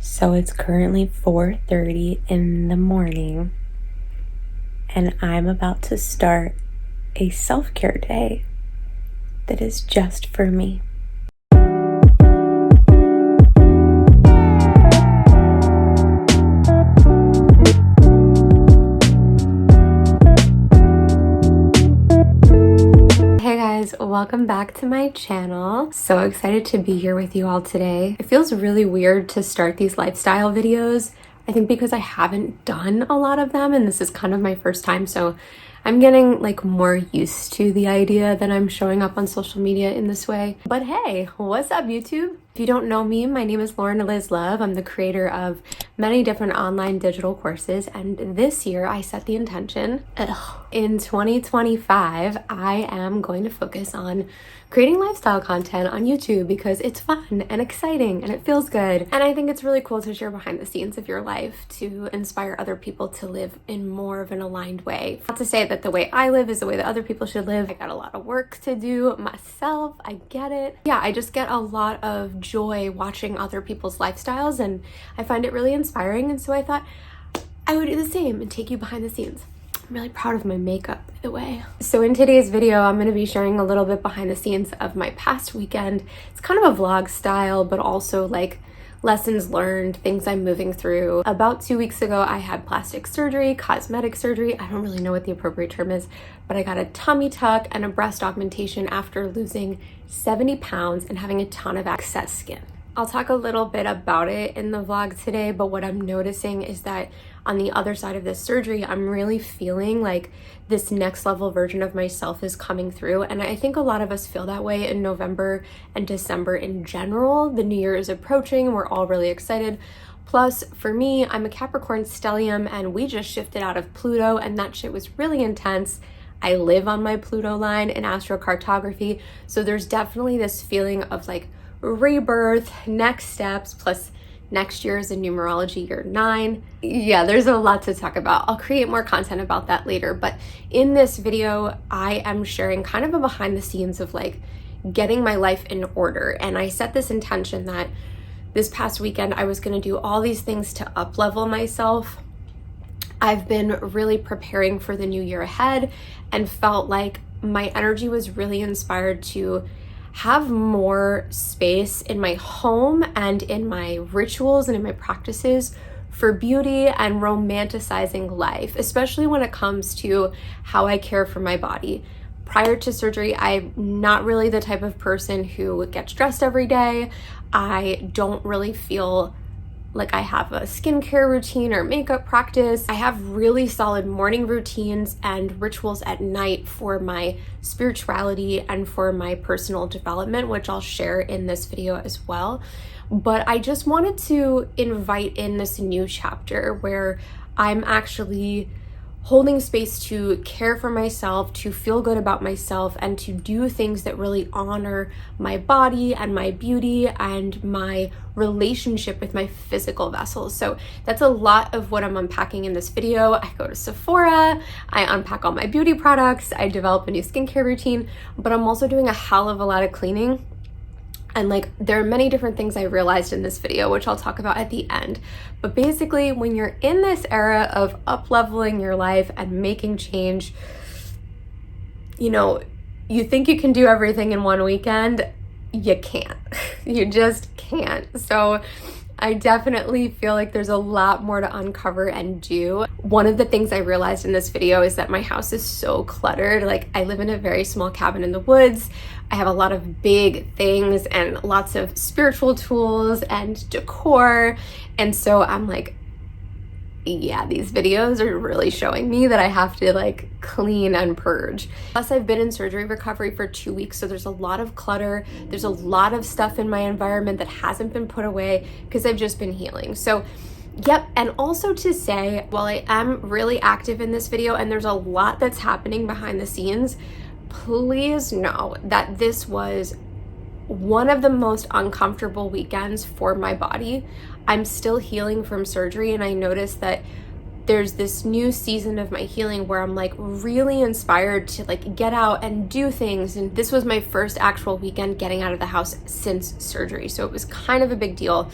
So it's currently 4:30 in the morning, and I'm about to start a self-care day that is just for me. Hey guys, welcome back to my channel. So excited to be here with you all today. It feels really weird to start these lifestyle videos. I think because I haven't done a lot of them and this is kind of my first time, so I'm getting like more used to the idea that I'm showing up on social media in this way. But hey, what's up YouTube? If you don't know me, my name is Lauren Liz Love. I'm the creator of many different online digital courses, and this year I set the intention, in 2025, I am going to focus on creating lifestyle content on YouTube because it's fun and exciting and it feels good. And I think it's really cool to share behind the scenes of your life to inspire other people to live in more of an aligned way. Not to say that the way I live is the way that other people should live. I got a lot of work to do myself. I get it. Yeah, I just get a lot of joy watching other people's lifestyles and I find it really inspiring. And so I thought I would do the same and take you behind the scenes. I'm really proud of my makeup, by the way. So in today's video, I'm going to be sharing a little bit behind the scenes of my past weekend. It's kind of a vlog style, but also like lessons learned, things I'm moving through. About 2 weeks ago, I had plastic surgery, cosmetic surgery. I don't really know what the appropriate term is, but I got a tummy tuck and a breast augmentation after losing 70 pounds and having a ton of excess skin. I'll talk a little bit about it in the vlog today, but what I'm noticing is that on the other side of this surgery, I'm really feeling like this next level version of myself is coming through. And I think a lot of us feel that way in November and December in general. The new year is approaching and we're all really excited. Plus, for me, I'm a Capricorn stellium and we just shifted out of Pluto and that shit was really intense. I live on my Pluto line in astrocartography. So there's definitely this feeling of like rebirth, next steps, plus next year is a numerology year 9. Yeah, there's a lot to talk about. I'll create more content about that later, but in this video, I am sharing kind of a behind the scenes of like getting my life in order. And I set this intention that this past weekend, I was gonna do all these things to up-level myself. I've been really preparing for the new year ahead and felt like my energy was really inspired to have more space in my home and in my rituals and in my practices for beauty and romanticizing life, especially when it comes to how I care for my body. Prior to surgery, I'm not really the type of person who gets dressed every day. I don't really feel like I have a skincare routine or makeup practice. I have really solid morning routines and rituals at night for my spirituality and for my personal development, which I'll share in this video as well. But I just wanted to invite in this new chapter where I'm actually holding space to care for myself, to feel good about myself, and to do things that really honor my body and my beauty and my relationship with my physical vessels. So that's a lot of what I'm unpacking in this video. I go to Sephora, I unpack all my beauty products, I develop a new skincare routine, but I'm also doing a hell of a lot of cleaning. And like, there are many different things I realized in this video, which I'll talk about at the end. But basically, when you're in this era of up-leveling your life and making change, you know, you think you can do everything in one weekend, you can't. You just can't. So I definitely feel like there's a lot more to uncover and do. One of the things I realized in this video is that my house is so cluttered. Like, I live in a very small cabin in the woods. I have a lot of big things and lots of spiritual tools and decor. And so I'm like, yeah, these videos are really showing me that I have to like clean and purge. Plus, I've been in surgery recovery for 2 weeks, so there's a lot of clutter. There's a lot of stuff in my environment that hasn't been put away because I've just been healing. So yep, and also to say, while I am really active in this video and there's a lot that's happening behind the scenes, please know that this was one of the most uncomfortable weekends for my body. I'm still healing from surgery, and I noticed that there's this new season of my healing where I'm like really inspired to like get out and do things. And this was my first actual weekend getting out of the house since surgery. So it was kind of a big deal.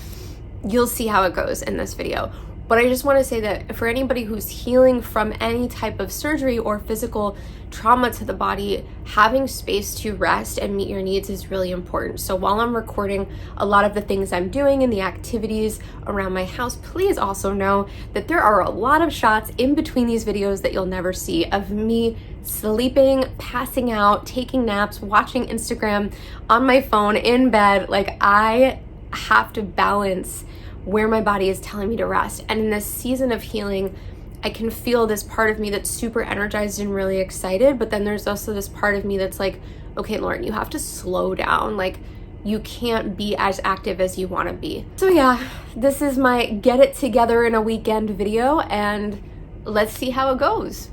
you'll see how it goes in this video. But I just want to say that for anybody who's healing from any type of surgery or physical trauma to the body, having space to rest and meet your needs is really important. So while I'm recording a lot of the things I'm doing and the activities around my house, please also know that there are a lot of shots in between these videos that you'll never see of me sleeping, passing out, taking naps, watching Instagram on my phone, in bed. Like, I have to balance where my body is telling me to rest. And in this season of healing, I can feel this part of me that's super energized and really excited, but then there's also this part of me that's like, okay, Lauren, you have to slow down. Like, you can't be as active as you want to be. So yeah, this is my get it together in a weekend video, and let's see how it goes.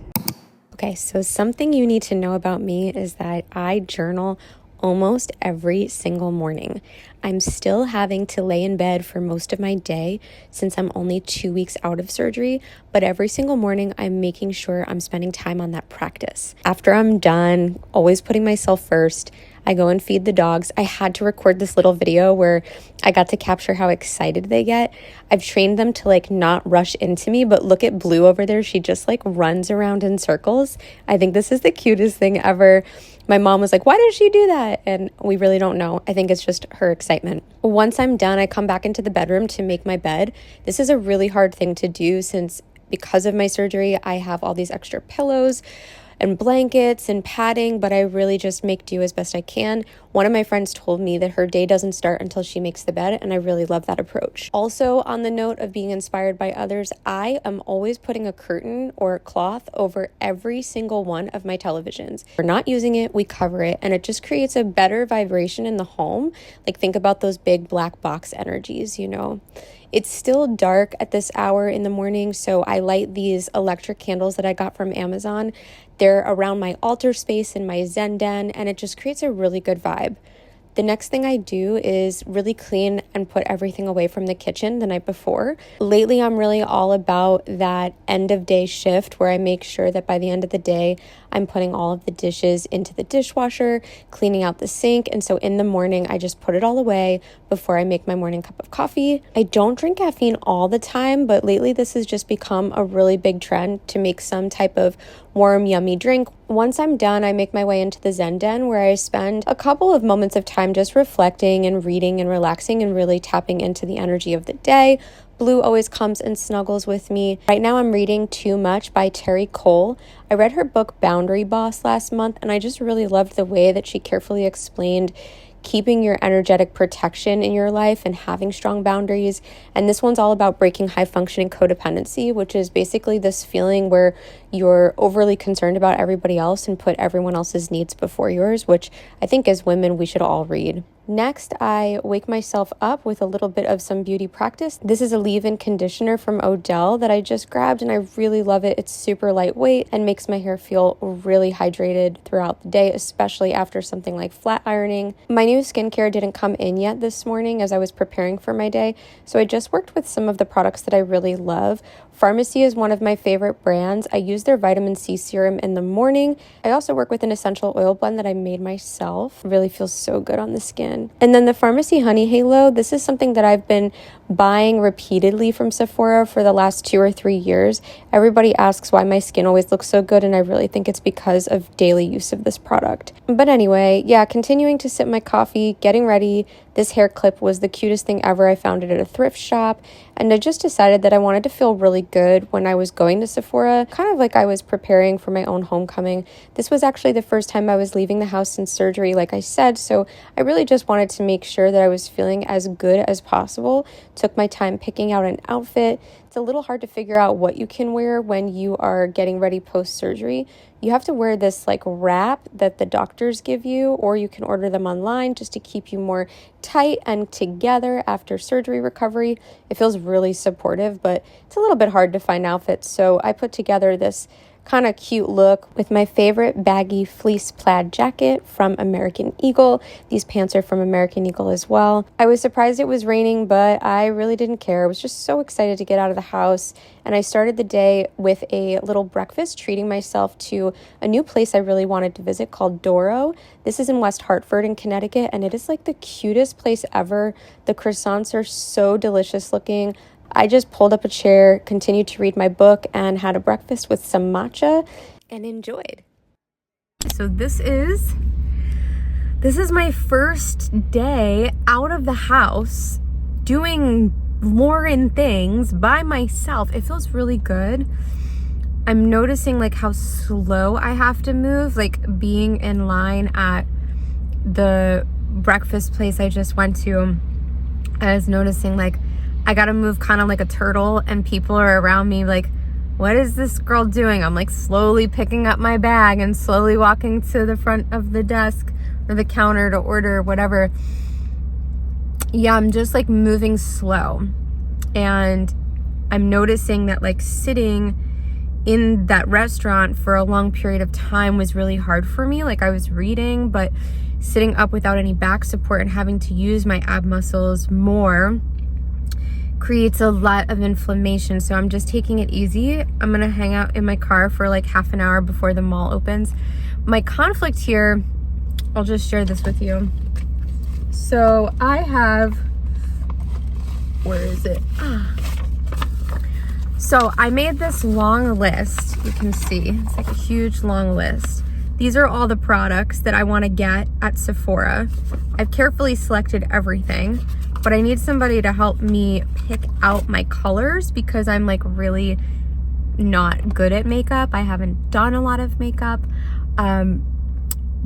Okay, so something you need to know about me is that I journal almost every single morning. I'm still having to lay in bed for most of my day since I'm only 2 weeks out of surgery, but every single morning I'm making sure I'm spending time on that practice. After I'm done, always putting myself first, I go and feed the dogs. I had to record this little video where I got to capture how excited they get. I've trained them to like not rush into me, but look at Blue over there. She just like runs around in circles. I think this is the cutest thing ever. My mom was like, why did she do that? And we really don't know. I think it's just her excitement. Once I'm done, I come back into the bedroom to make my bed. This is a really hard thing to do since because of my surgery, I have all these extra pillows and blankets and padding, but I really just make do as best I can. One of my friends told me that her day doesn't start until she makes the bed, and I really love that approach. Also, on the note of being inspired by others, I am always putting a curtain or a cloth over every single one of my televisions. If we're not using it, we cover it, and it just creates a better vibration in the home. Like, think about those big black box energies, you know? It's still dark at this hour in the morning, so I light these electric candles that I got from Amazon. They're around my altar space in my Zen den, and it just creates a really good vibe. The next thing I do is really clean and put everything away from the kitchen the night before. Lately, I'm really all about that end of day shift where I make sure that by the end of the day, I'm putting all of the dishes into the dishwasher, cleaning out the sink. And so in the morning, I just put it all away before I make my morning cup of coffee. I don't drink caffeine all the time, but lately this has just become a really big trend to make some type of warm, yummy drink. Once I'm done, I make my way into the Zen den where I spend a couple of moments of time just reflecting and reading and relaxing and really tapping into the energy of the day. Blue always comes and snuggles with me. Right now I'm reading Too Much by Terry Cole. I read her book Boundary Boss last month, and I just really loved the way that she carefully explained keeping your energetic protection in your life and having strong boundaries. And this one's all about breaking high functioning codependency, which is basically this feeling where you're overly concerned about everybody else and put everyone else's needs before yours, which I think as women we should all read. Next, I wake myself up with a little bit of some beauty practice. This is a leave-in conditioner from Odell that I just grabbed, and I really love it. It's super lightweight and makes my hair feel really hydrated throughout the day, especially after something like flat ironing. My new skincare didn't come in yet this morning as I was preparing for my day, so I just worked with some of the products that I really love. Pharmacy is one of my favorite brands. I use their vitamin C serum in the morning. I also work with an essential oil blend that I made myself. It really feels so good on the skin. And then the Pharmacy Honey Halo, this is something that I've been buying repeatedly from Sephora for the last 2 or 3 years. Everybody asks why my skin always looks so good, and I really think it's because of daily use of this product. But anyway, yeah, continuing to sip my coffee, getting ready. This hair clip was the cutest thing ever. I found it at a thrift shop, and I just decided that I wanted to feel really good when I was going to Sephora, kind of like I was preparing for my own homecoming. This was actually the first time I was leaving the house since surgery, like I said, so I really just wanted to make sure that I was feeling as good as possible. Took my time picking out an outfit. It's a little hard to figure out what you can wear when you are getting ready post-surgery. You have to wear this like wrap that the doctors give you, or you can order them online just to keep you more tight and together after surgery recovery. It feels really supportive, but it's a little bit hard to find outfits. So I put together this kind of cute look with my favorite baggy fleece plaid jacket from American Eagle. These pants are from American Eagle as well. I was surprised it was raining, but I really didn't care. I was just so excited to get out of the house, and I started the day with a little breakfast, treating myself to a new place I really wanted to visit called Doro. This is in West Hartford in Connecticut, and it is like the cutest place ever. The croissants are so delicious looking. I just pulled up a chair, continued to read my book, and had a breakfast with some matcha and enjoyed. So this is my first day out of the house doing Lauren things by myself. It feels really good. I'm noticing like how slow I have to move, like being in line at the breakfast place I just went to. I was noticing like I gotta move kind of like a turtle, and people are around me like, what is this girl doing? I'm like slowly picking up my bag and slowly walking to the front of the desk or the counter to order whatever. Yeah, I'm just like moving slow. And I'm noticing that like sitting in that restaurant for a long period of time was really hard for me. Like I was reading, but sitting up without any back support and having to use my ab muscles more creates a lot of inflammation. So I'm just taking it easy. I'm gonna hang out in my car for like half an hour before the mall opens. My conflict here, I'll just share this with you. So I have, where is it? So I made this long list. You can see it's like a huge long list. These are all the products that I want to get at Sephora. I've carefully selected everything, but I need somebody to help me pick out my colors because I'm like really not good at makeup. I haven't done a lot of makeup.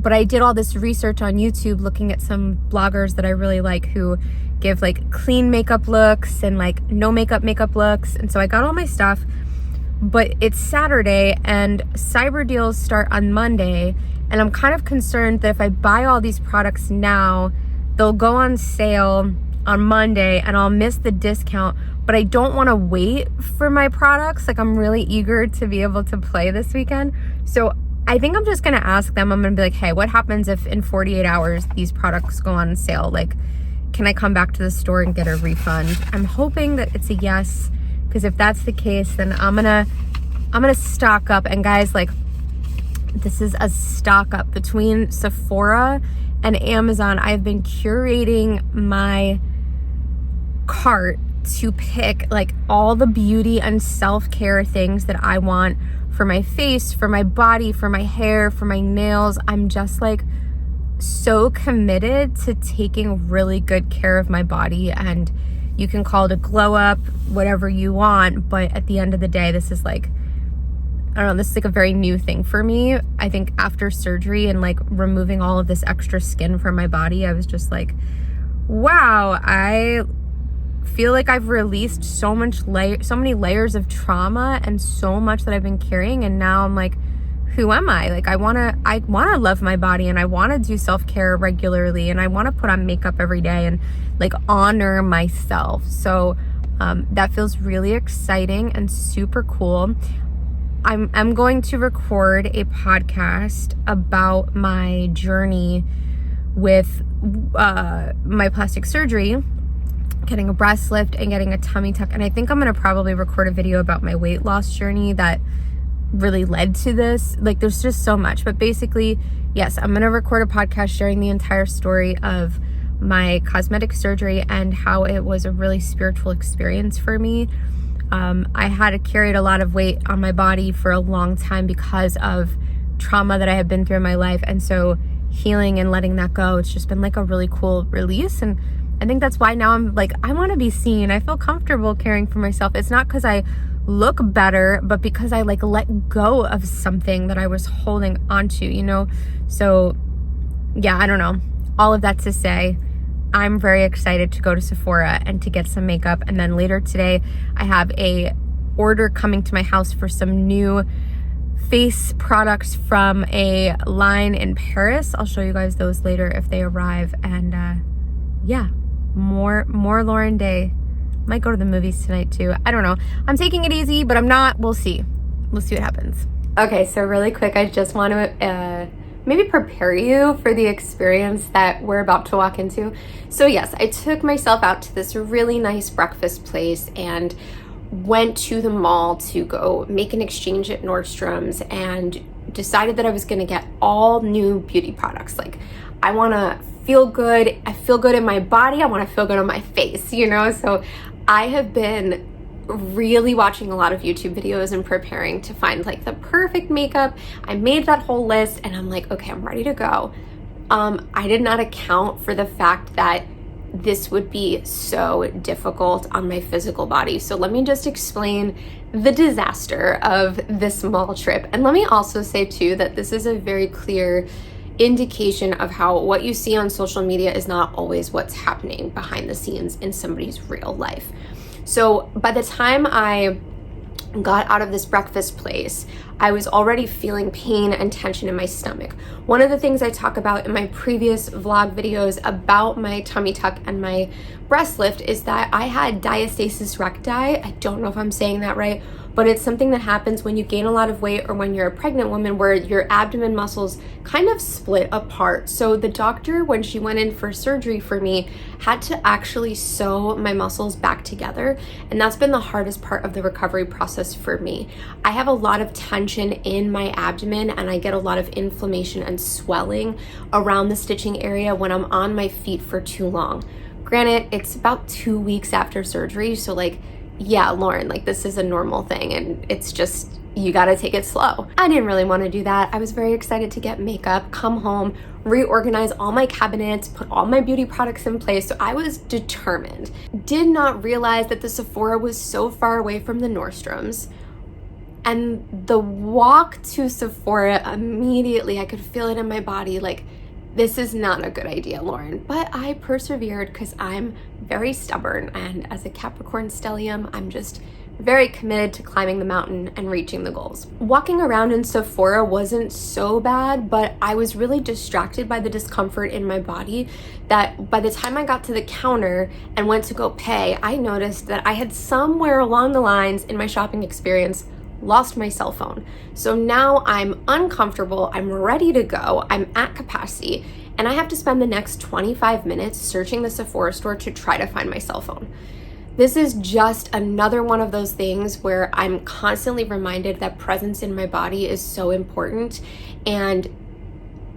But I did all this research on YouTube looking at some bloggers that I really like who give like clean makeup looks and like no makeup looks. And so I got all my stuff, but it's Saturday and Cyber deals start on Monday. And I'm kind of concerned that if I buy all these products now, they'll go on sale on Monday and I'll miss the discount. But I don't want to wait for my products. Like I'm really eager to be able to play this weekend. So I think I'm just going to ask them. I'm going to be like, hey, what happens if in 48 hours these products go on sale? Like, can I come back to the store and get a refund? I'm hoping that it's a yes, because if that's the case, then I'm gonna stock up. And guys, like, this is a stock up between Sephora and Amazon. I've been curating my cart to pick like all the beauty and self-care things that I want for my face, for my body, for my hair, for my nails. I'm just like so committed to taking really good care of my body, and you can call it a glow up, whatever you want, but at the end of the day, this is like, I don't know, this is like a very new thing for me. I think after surgery and like removing all of this extra skin from my body, I was just like, wow, I feel like I've released so many layers of trauma and so much that I've been carrying, and now I'm like, who am I? Like I wanna love my body, and I wanna do self-care regularly, and I wanna put on makeup every day and like honor myself. So that feels really exciting and super cool. I'm going to record a podcast about my journey with my plastic surgery, getting a breast lift and getting a tummy tuck. And I think I'm gonna probably record a video about my weight loss journey that really led to this. Like there's just so much, but basically, yes, I'm gonna record a podcast sharing the entire story of my cosmetic surgery and how it was a really spiritual experience for me. I had carried a lot of weight on my body for a long time because of trauma that I had been through in my life, and so healing and letting that go, it's just been like a really cool release. And I think that's why now I'm like, I want to be seen. I feel comfortable caring for myself. It's not because I look better, but because I like let go of something that I was holding onto, you know? So yeah, I don't know. All of that to say, I'm very excited to go to Sephora and to get some makeup. And then later today, I have a order coming to my house for some new face products from a line in Paris. I'll show you guys those later if they arrive. And yeah, more Lauren Day. Might go to the movies tonight too. I don't know. I'm taking it easy, but I'm not. We'll see. We'll see what happens. Okay, so really quick, I just want to maybe prepare you for the experience that we're about to walk into. So yes, I took myself out to this really nice breakfast place and went to the mall to go make an exchange at Nordstrom's and decided that I was going to get all new beauty products. Like, I want to feel good. I feel good in my body. I want to feel good on my face, you know? So I have been really watching a lot of YouTube videos and preparing to find like the perfect makeup. I made that whole list and I'm like, okay, I'm ready to go. I did not account for the fact that this would be so difficult on my physical body. So let me just explain the disaster of this mall trip. And let me also say too that this is a very clear indication of how what you see on social media is not always what's happening behind the scenes in somebody's real life. So by the time I got out of this breakfast place, I was already feeling pain and tension in my stomach. One of the things I talk about in my previous vlog videos about my tummy tuck and my breast lift is that I had diastasis recti. I don't know if I'm saying that right, but it's something that happens when you gain a lot of weight or when you're a pregnant woman where your abdomen muscles kind of split apart. So the doctor, when she went in for surgery for me, had to actually sew my muscles back together. And that's been the hardest part of the recovery process for me. I have a lot of tension in my abdomen and I get a lot of inflammation and swelling around the stitching area when I'm on my feet for too long. Granted, it's about 2 weeks after surgery, so like, yeah, Lauren, like this is a normal thing and it's just, you gotta take it slow. I didn't really want to do that. I was very excited to get makeup, come home, reorganize all my cabinets, put all my beauty products in place. So I was determined. Did not realize that the Sephora was so far away from the Nordstrom's. And the walk to Sephora, immediately I could feel it in my body, like, this is not a good idea, Lauren. But I persevered because I'm very stubborn, and as a Capricorn stellium, I'm just very committed to climbing the mountain and reaching the goals. Walking around in Sephora wasn't so bad, but I was really distracted by the discomfort in my body that by the time I got to the counter and went to go pay, I noticed that I had somewhere along the lines in my shopping experience lost my cell phone. So now I'm uncomfortable, I'm ready to go, I'm at capacity, and I have to spend the next 25 minutes searching the Sephora store to try to find my cell phone. This is just another one of those things where I'm constantly reminded that presence in my body is so important. And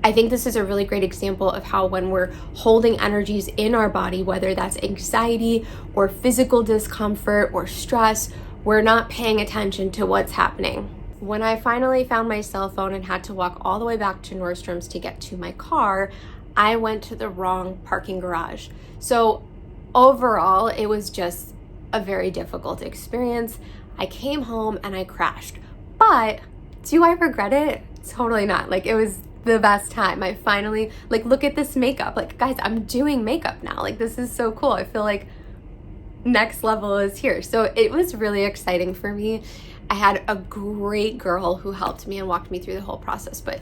I think this is a really great example of how when we're holding energies in our body, whether that's anxiety or physical discomfort or stress, we're not paying attention to what's happening. When I finally found my cell phone and had to walk all the way back to Nordstrom's to get to my car, I went to the wrong parking garage. So overall, it was just a very difficult experience. I came home and I crashed. But do I regret it? Totally not. Like, it was the best time. I finally, like, look at this makeup. Like, guys, I'm doing makeup now. Like, this is so cool. I feel like next level is here. So it was really exciting for me. I had a great girl who helped me and walked me through the whole process. But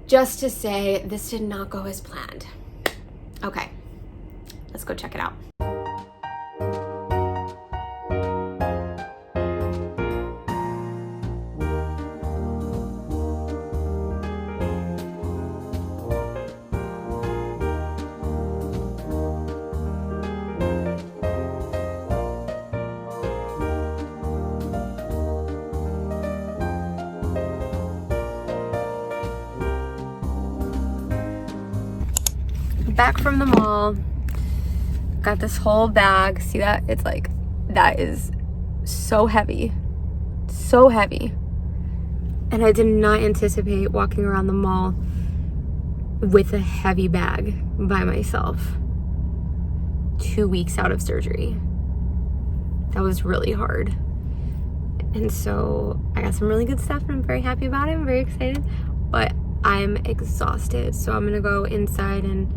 just to say, this did not go as planned. Okay, let's go check it out. Back from the mall, got this whole bag. See that? It's like, that is so heavy, so heavy. And I did not anticipate walking around the mall with a heavy bag by myself 2 weeks out of surgery. That was really hard. And so I got some really good stuff and I'm very happy about it. I'm very excited, but I'm exhausted. So I'm gonna go inside and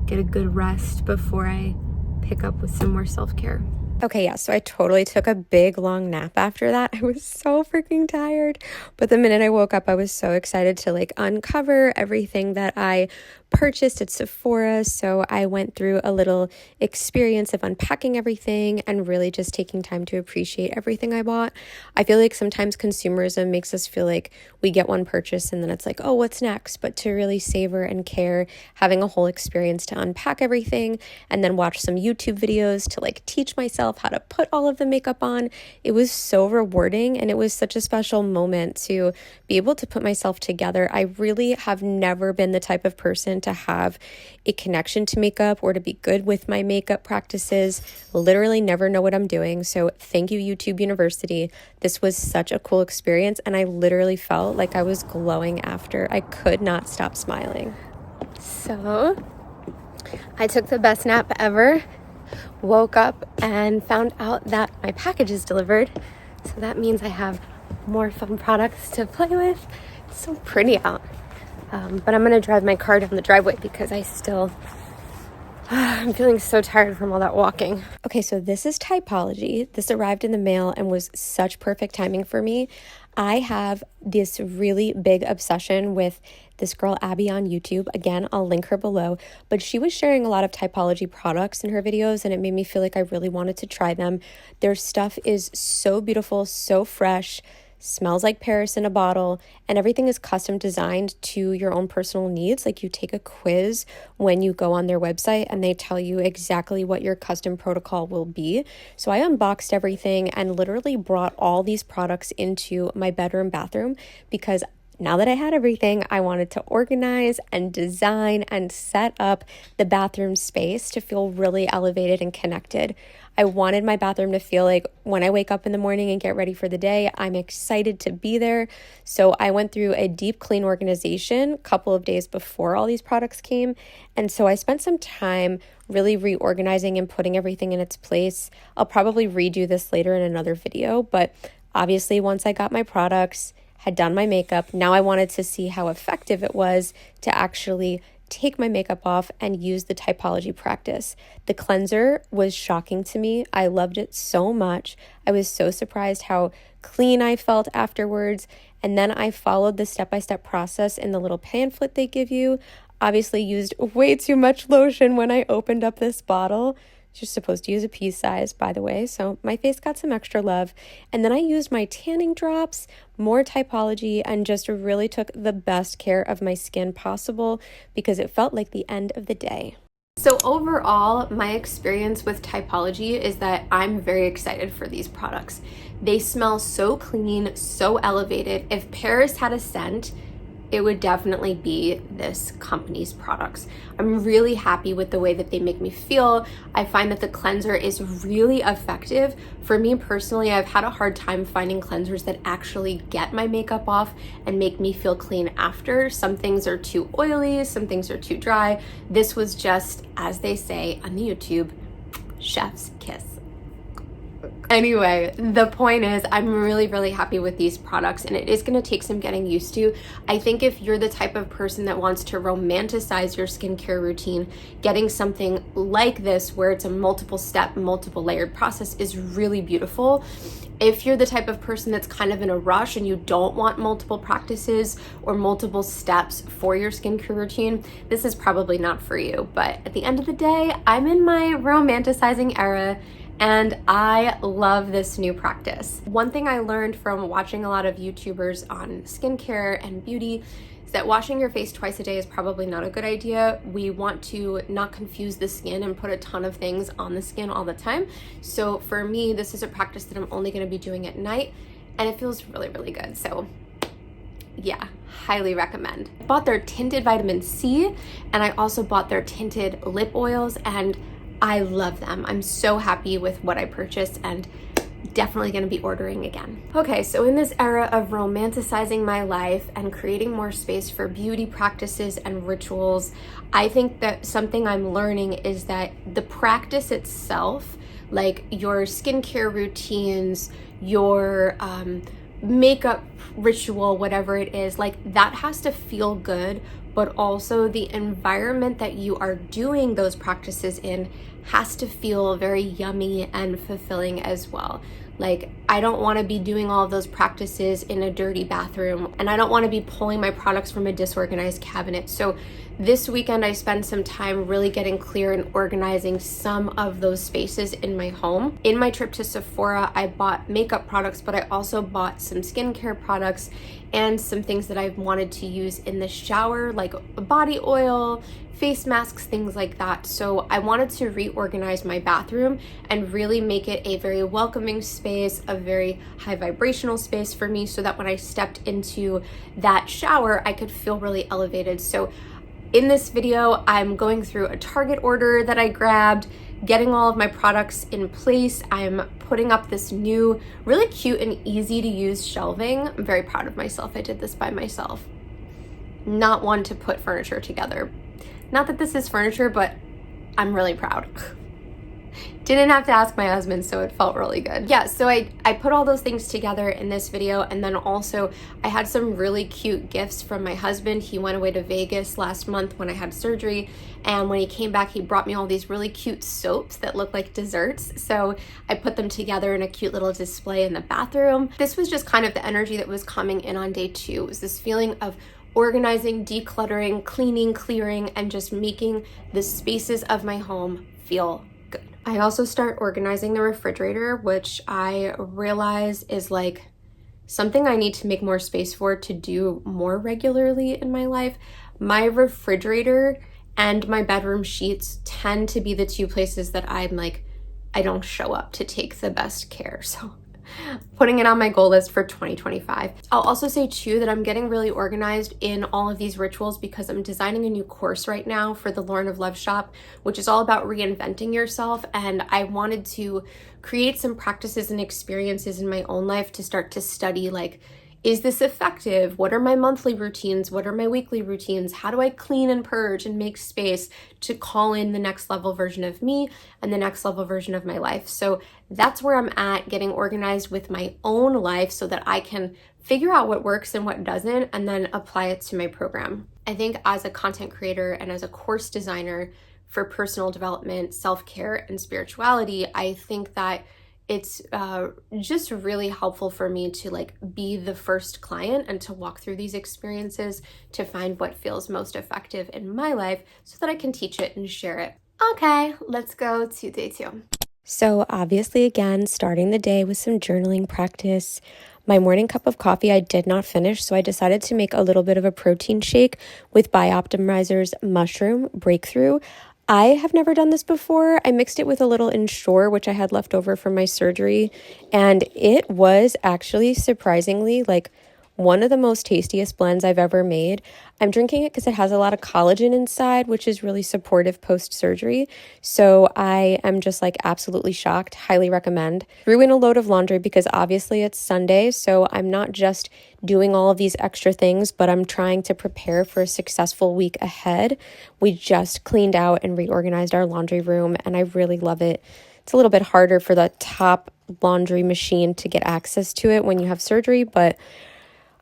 get a good rest before I pick up with some more self-care. Okay, yeah, so I totally took a big long nap after that. I was so freaking tired. But the minute I woke up, I was so excited to like uncover everything that I purchased at Sephora, so I went through a little experience of unpacking everything and really just taking time to appreciate everything I bought. I feel like sometimes consumerism makes us feel like we get one purchase and then it's like, oh, what's next? But to really savor and care, having a whole experience to unpack everything and then watch some YouTube videos to like teach myself how to put all of the makeup on, it was so rewarding and it was such a special moment to be able to put myself together. I really have never been the type of person to have a connection to makeup or to be good with my makeup practices. Literally never know what I'm doing. So thank you, YouTube University. This was such a cool experience and I literally felt like I was glowing after. I could not stop smiling. So I took the best nap ever, woke up and found out that my package is delivered. So that means I have more fun products to play with. It's so pretty out. But I'm gonna drive my car down the driveway because I'm feeling so tired from all that walking. Okay, so this is Typology. This arrived in the mail and was such perfect timing for me. I have this really big obsession with this girl, Abby, on YouTube. Again, I'll link her below, but she was sharing a lot of Typology products in her videos and it made me feel like I really wanted to try them. Their stuff is so beautiful, so fresh, smells like Paris in a bottle, and everything is custom designed to your own personal needs. Like you take a quiz when you go on their website and they tell you exactly what your custom protocol will be. So I unboxed everything and literally brought all these products into my bathroom because now that I had everything, I wanted to organize and design and set up the bathroom space to feel really elevated and connected. I wanted my bathroom to feel like when I wake up in the morning and get ready for the day, I'm excited to be there. So I went through a deep clean organization a couple of days before all these products came. And so I spent some time really reorganizing and putting everything in its place. I'll probably redo this later in another video, but obviously once I got my products, had done my makeup, now I wanted to see how effective it was to actually take my makeup off and use the Typology practice. The cleanser was shocking to me. I loved it so much. I was so surprised how clean I felt afterwards. And then I followed the step-by-step process in the little pamphlet they give you. Obviously used way too much lotion when I opened up this bottle. You're supposed to use a pea size, by the way, so my face got some extra love. And then I used my tanning drops, more Typology, and just really took the best care of my skin possible because it felt like the end of the day. So overall, my experience with Typology is that I'm very excited for these products. They smell so clean, so elevated. If Paris had a scent, it would definitely be this company's products. I'm really happy with the way that they make me feel. I find that the cleanser is really effective. For me personally, I've had a hard time finding cleansers that actually get my makeup off and make me feel clean after. Some things are too oily, some things are too dry. This was just, as they say on the YouTube, chef's kiss. Anyway, the point is I'm really, really happy with these products and it is going to take some getting used to. I think if you're the type of person that wants to romanticize your skincare routine, getting something like this where it's a multiple step, multiple layered process is really beautiful. If you're the type of person that's kind of in a rush and you don't want multiple practices or multiple steps for your skincare routine, this is probably not for you. But at the end of the day, I'm in my romanticizing era and I love this new practice. One thing I learned from watching a lot of YouTubers on skincare and beauty is that washing your face twice a day is probably not a good idea. We want to not confuse the skin and put a ton of things on the skin all the time. So for me, this is a practice that I'm only gonna be doing at night and it feels really, really good. So yeah, highly recommend. I bought their tinted vitamin C and I also bought their tinted lip oils and I love them. I'm so happy with what I purchased and definitely going to be ordering again. Okay, so in this era of romanticizing my life and creating more space for beauty practices and rituals, I think that something I'm learning is that the practice itself, like your skincare routines, your makeup ritual, whatever it is, like that has to feel good, but also the environment that you are doing those practices in has to feel very yummy and fulfilling as well. Like, I don't want to be doing all of those practices in a dirty bathroom, and I don't want to be pulling my products from a disorganized cabinet. So This weekend I spent some time really getting clear and organizing some of those spaces in my home. In my trip to Sephora, I bought makeup products, but I also bought some skincare products and some things that I've wanted to use in the shower, like a body oil, face masks, things like that. So I wanted to reorganize my bathroom and really make it a very welcoming space, a very high vibrational space for me, so that when I stepped into that shower, I could feel really elevated. So in this video, I'm going through a Target order that I grabbed, getting all of my products in place. I'm putting up this new, really cute and easy to use shelving. I'm very proud of myself. I did this by myself. Not one to put furniture together. Not that this is furniture, but I'm really proud. Didn't have to ask my husband, so it felt really good. Yeah, so I put all those things together in this video, and then also I had some really cute gifts from my husband. He went away to Vegas last month when I had surgery, and when he came back, he brought me all these really cute soaps that look like desserts. So I put them together in a cute little display in the bathroom. This was just kind of the energy that was coming in on day 2. It was this feeling of organizing, decluttering, cleaning, clearing, and just making the spaces of my home feel good. I also start organizing the refrigerator, which I realize is like something I need to make more space for to do more regularly in my life. My refrigerator and my bedroom sheets tend to be the two places that I'm like, I don't show up to take the best care. So putting it on my goal list for 2025. I'll also say too that I'm getting really organized in all of these rituals because I'm designing a new course right now for the Lauren of Love shop, which is all about reinventing yourself. And I wanted to create some practices and experiences in my own life to start to study, like, is this effective? What are my monthly routines? What are my weekly routines? How do I clean and purge and make space to call in the next level version of me and the next level version of my life? So that's where I'm at, getting organized with my own life so that I can figure out what works and what doesn't, and then apply it to my program. I think as a content creator and as a course designer for personal development, self-care, and spirituality, I think that it's just really helpful for me to like be the first client and to walk through these experiences to find what feels most effective in my life so that I can teach it and share it. Okay, let's go to day 2. So obviously, again, starting the day with some journaling practice. My morning cup of coffee I did not finish, so I decided to make a little bit of a protein shake with Bioptimizer's Mushroom Breakthrough. I have never done this before. I mixed it with a little Ensure, which I had left over from my surgery, and it was actually surprisingly like one of the most tastiest blends I've ever made. I'm drinking it because it has a lot of collagen inside, which is really supportive post-surgery. So I am just like absolutely shocked. Highly recommend. Threw in a load of laundry because obviously it's Sunday, so I'm not just doing all of these extra things, but I'm trying to prepare for a successful week ahead. We just cleaned out and reorganized our laundry room, and I really love it. It's a little bit harder for the top laundry machine to get access to it when you have surgery, but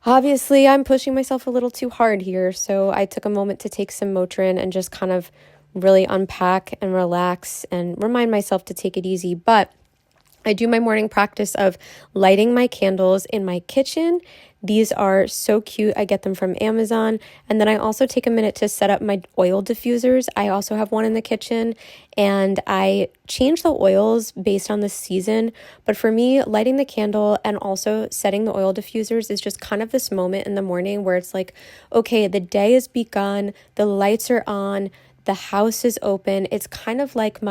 obviously, I'm pushing myself a little too hard here, so I took a moment to take some Motrin and just kind of really unpack and relax and remind myself to take it easy. But I do my morning practice of lighting my candles in my kitchen. These are so cute. I get them from Amazon. And then I also take a minute to set up my oil diffusers. I also have one in the kitchen, and I change the oils based on the season. But for me, lighting the candle and also setting the oil diffusers is just kind of this moment in the morning where it's like, okay, the day has begun, the lights are on, the house is open. It's kind of like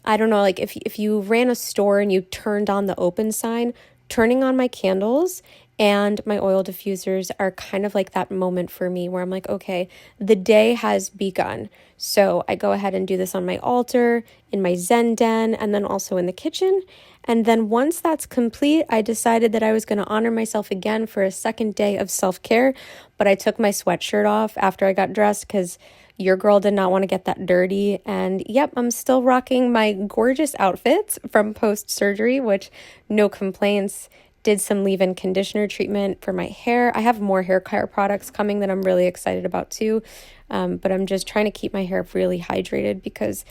I don't know, like if you ran a store and you turned on the open sign, turning on my candles and my oil diffusers are kind of like that moment for me where I'm like, okay, the day has begun. So I go ahead and do this on my altar, in my Zen den, and then also in the kitchen. And then once that's complete, I decided that I was going to honor myself again for a second day of self-care. But I took my sweatshirt off after I got dressed because your girl did not want to get that dirty. And yep, I'm still rocking my gorgeous outfits from post-surgery, which no complaints. Did some leave-in conditioner treatment for my hair. I have more hair care products coming that I'm really excited about too. But I'm just trying to keep my hair really hydrated because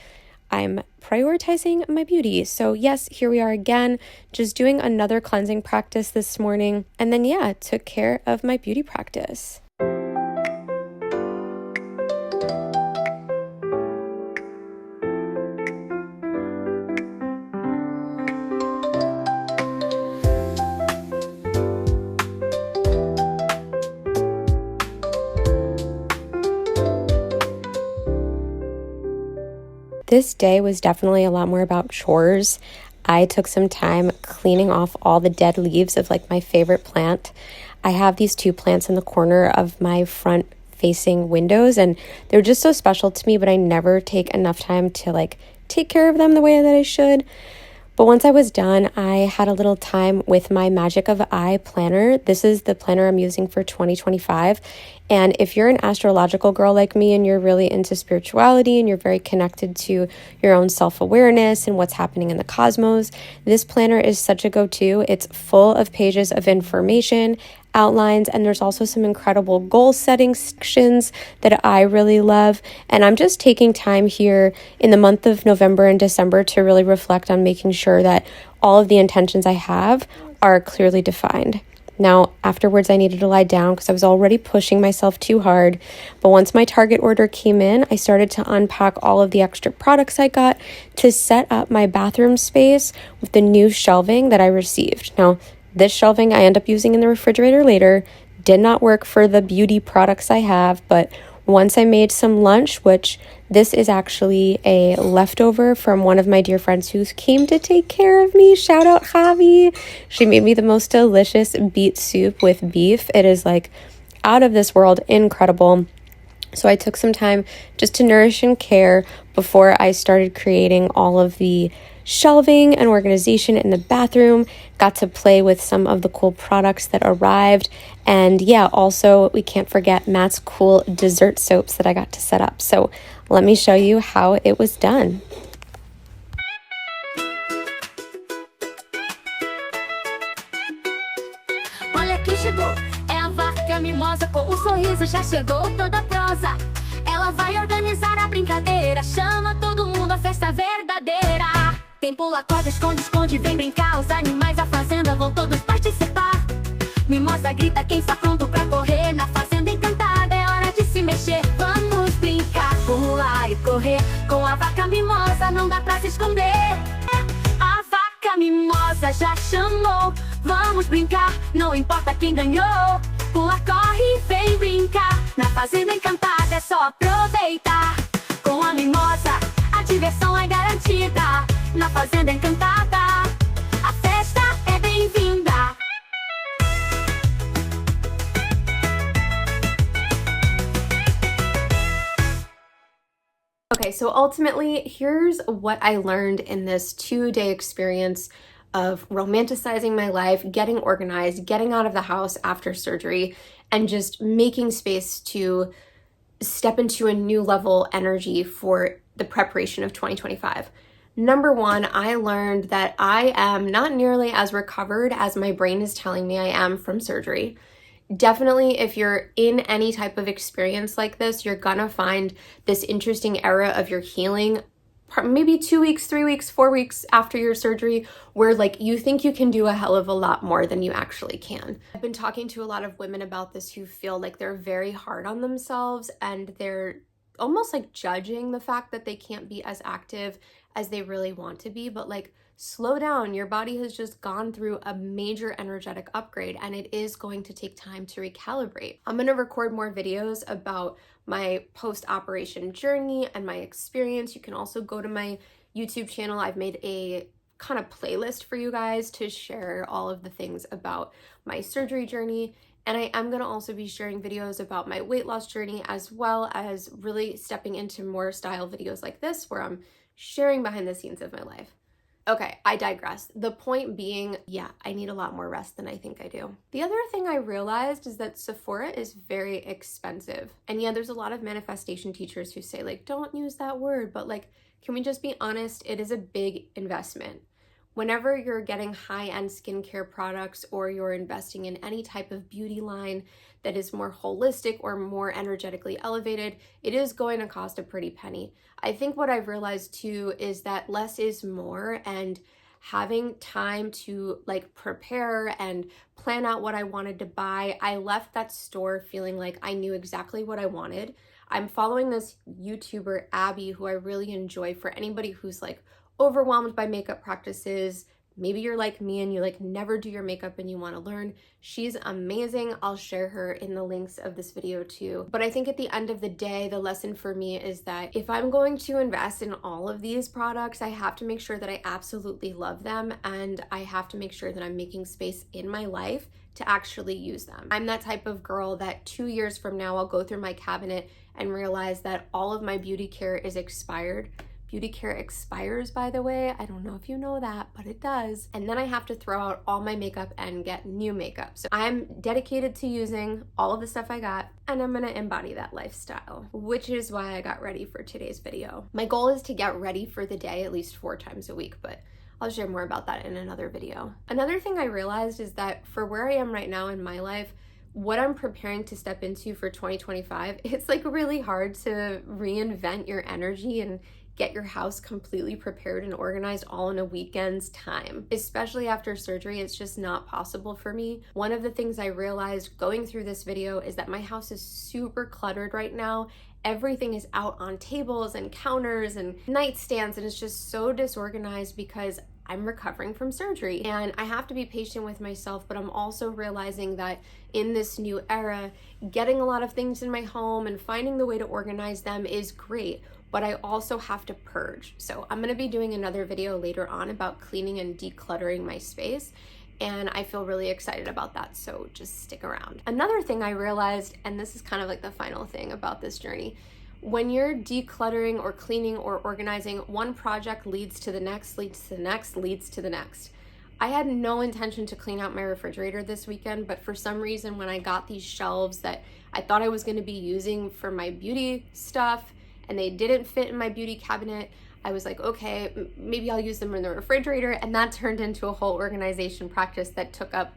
I'm prioritizing my beauty. So yes, here we are again, just doing another cleansing practice this morning. And then yeah, took care of my beauty practice. this day was definitely a lot more about chores. I took some time cleaning off all the dead leaves of like my favorite plant. I have these two plants in the corner of my front facing windows, and they're just so special to me, but I never take enough time to like take care of them the way that I should. But once I was done, I had a little time with my Magic of Eye planner. This is the planner I'm using for 2025. And if you're an astrological girl like me and you're really into spirituality and you're very connected to your own self-awareness and what's happening in the cosmos, this planner is such a go-to. It's full of pages of information, outlines, and there's also some incredible goal setting sections that I really love. And I'm just taking time here in the month of November and December to really reflect on making sure that all of the intentions I have are clearly defined. Now, afterwards, I needed to lie down because I was already pushing myself too hard. But once my Target order came in, I started to unpack all of the extra products I got to set up my bathroom space with the new shelving that I received. Now, this shelving I end up using in the refrigerator later. Did not work for the beauty products I have, but once I made some lunch, which this is actually a leftover from one of my dear friends who came to take care of me. Shout out Javi. She made me the most delicious beet soup with beef. It is like out of this world, incredible. So I took some time just to nourish and care before I started creating all of the shelving and organization in the bathroom. Got to play with some of the cool products that arrived. And yeah, also we can't forget Matt's cool dessert soaps that I got to set up. So let me show you how it was done. Olha que chegou, é a vaca mimosa com o sorriso já chegou toda prosa. Ela vai organizar a brincadeira, chama todo mundo à festa verdadeira. Tem pula, corda, esconde, esconde, vem brincar. Os animais da fazenda vão todos participar. Mimosa grita, quem está pronto pra correr? Na fazenda encantada é hora de se mexer. Vamos brincar, pular e correr. Com a vaca mimosa não dá pra se esconder. A vaca mimosa já chamou. Vamos brincar, não importa quem ganhou. Pula, corre e vem brincar. Na fazenda encantada é só aproveitar. Com a mimosa, a diversão é garantida. Na fazenda encantada, a festa é bem-vinda. Okay, so ultimately, here's what I learned in this 2-day experience of romanticizing my life, getting organized, getting out of the house after surgery, and just making space to step into a new level energy for the preparation of 2025. Number one, I learned that I am not nearly as recovered as my brain is telling me I am from surgery. Definitely, if you're in any type of experience like this, you're gonna find this interesting era of your healing, maybe 2 weeks, 3 weeks, 4 weeks after your surgery, where like you think you can do a hell of a lot more than you actually can. I've been talking to a lot of women about this who feel like they're very hard on themselves and they're almost like judging the fact that they can't be as active as they really want to be, but like slow down. Your body has just gone through a major energetic upgrade and it is going to take time to recalibrate. I'm going to record more videos about my post-operation journey and my experience. You can also go to my YouTube channel. I've made a kind of playlist for you guys to share all of the things about my surgery journey. And I am going to also be sharing videos about my weight loss journey, as well as really stepping into more style videos like this where I'm sharing behind the scenes of my life. Okay, I digress. The point being, yeah, I need a lot more rest than I think I do. The other thing I realized is that Sephora is very expensive. And yeah, there's a lot of manifestation teachers who say like, don't use that word, but like, can we just be honest? It is a big investment. Whenever you're getting high-end skincare products or you're investing in any type of beauty line that is more holistic or more energetically elevated, it is going to cost a pretty penny. I think what I've realized too is that less is more, and having time to like prepare and plan out what I wanted to buy. I left that store feeling like I knew exactly what I wanted. I'm following this YouTuber, Abby, who I really enjoy. For anybody who's like overwhelmed by makeup practices, maybe you're like me and you like never do your makeup and you want to learn. She's amazing. I'll share her in the links of this video too. But I think at the end of the day, the lesson for me is that if I'm going to invest in all of these products, I have to make sure that I absolutely love them, and I have to make sure that I'm making space in my life to actually use them. I'm that type of girl that 2 years from now, I'll go through my cabinet and realize that all of my beauty care is expired. Beauty care expires, by the way. I don't know if you know that, but it does. And then I have to throw out all my makeup and get new makeup. So I'm dedicated to using all of the stuff I got, and I'm gonna embody that lifestyle, which is why I got ready for today's video. My goal is to get ready for the day at least 4 times a week, but I'll share more about that in another video. Another thing I realized is that for where I am right now in my life, what I'm preparing to step into for 2025, it's like really hard to reinvent your energy and get your house completely prepared and organized all in a weekend's time. Especially after surgery, it's just not possible for me. One of the things I realized going through this video is that my house is super cluttered right now. Everything is out on tables and counters and nightstands, and it's just so disorganized because I'm recovering from surgery and I have to be patient with myself, but I'm also realizing that in this new era, getting a lot of things in my home and finding the way to organize them is great, but I also have to purge. So I'm gonna be doing another video later on about cleaning and decluttering my space, and I feel really excited about that, so just stick around. Another thing I realized, and this is kind of like the final thing about this journey, when you're decluttering or cleaning or organizing, one project leads to the next, leads to the next, leads to the next. I had no intention to clean out my refrigerator this weekend, but for some reason when I got these shelves that I thought I was going to be using for my beauty stuff and they didn't fit in my beauty cabinet, I was like, okay, maybe I'll use them in the refrigerator, and that turned into a whole organization practice that took up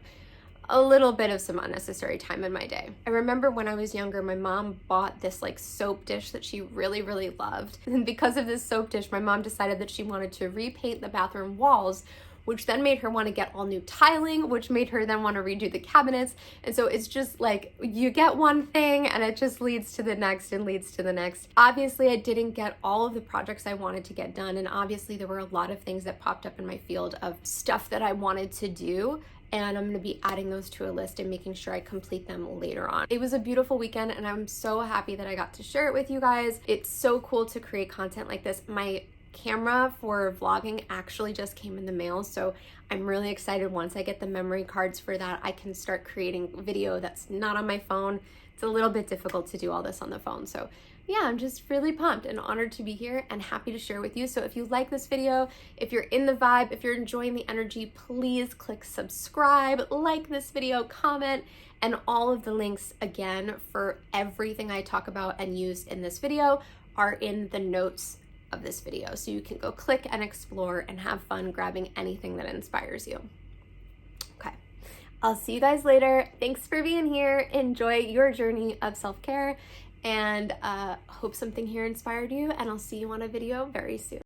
a little bit of some unnecessary time in my day. I remember when I was younger, my mom bought this like soap dish that she really, really loved. And because of this soap dish, my mom decided that she wanted to repaint the bathroom walls, which then made her want to get all new tiling, which made her then want to redo the cabinets. And so it's just like, you get one thing and it just leads to the next and leads to the next. Obviously, I didn't get all of the projects I wanted to get done. And obviously there were a lot of things that popped up in my field of stuff that I wanted to do, and I'm gonna be adding those to a list and making sure I complete them later on. It was a beautiful weekend and I'm so happy that I got to share it with you guys. It's so cool to create content like this. My camera for vlogging actually just came in the mail, so I'm really excited. Once I get the memory cards for that, I can start creating video that's not on my phone. It's a little bit difficult to do all this on the phone, so yeah, I'm just really pumped and honored to be here and happy to share with you. So if you like this video, if you're in the vibe, if you're enjoying the energy, please click subscribe, like this video, comment, and all of the links again for everything I talk about and use in this video are in the notes of this video. So you can go click and explore and have fun grabbing anything that inspires you. Okay, I'll see you guys later. Thanks for being here. Enjoy your journey of self-care, and hope something here inspired you, and I'll see you on a video very soon.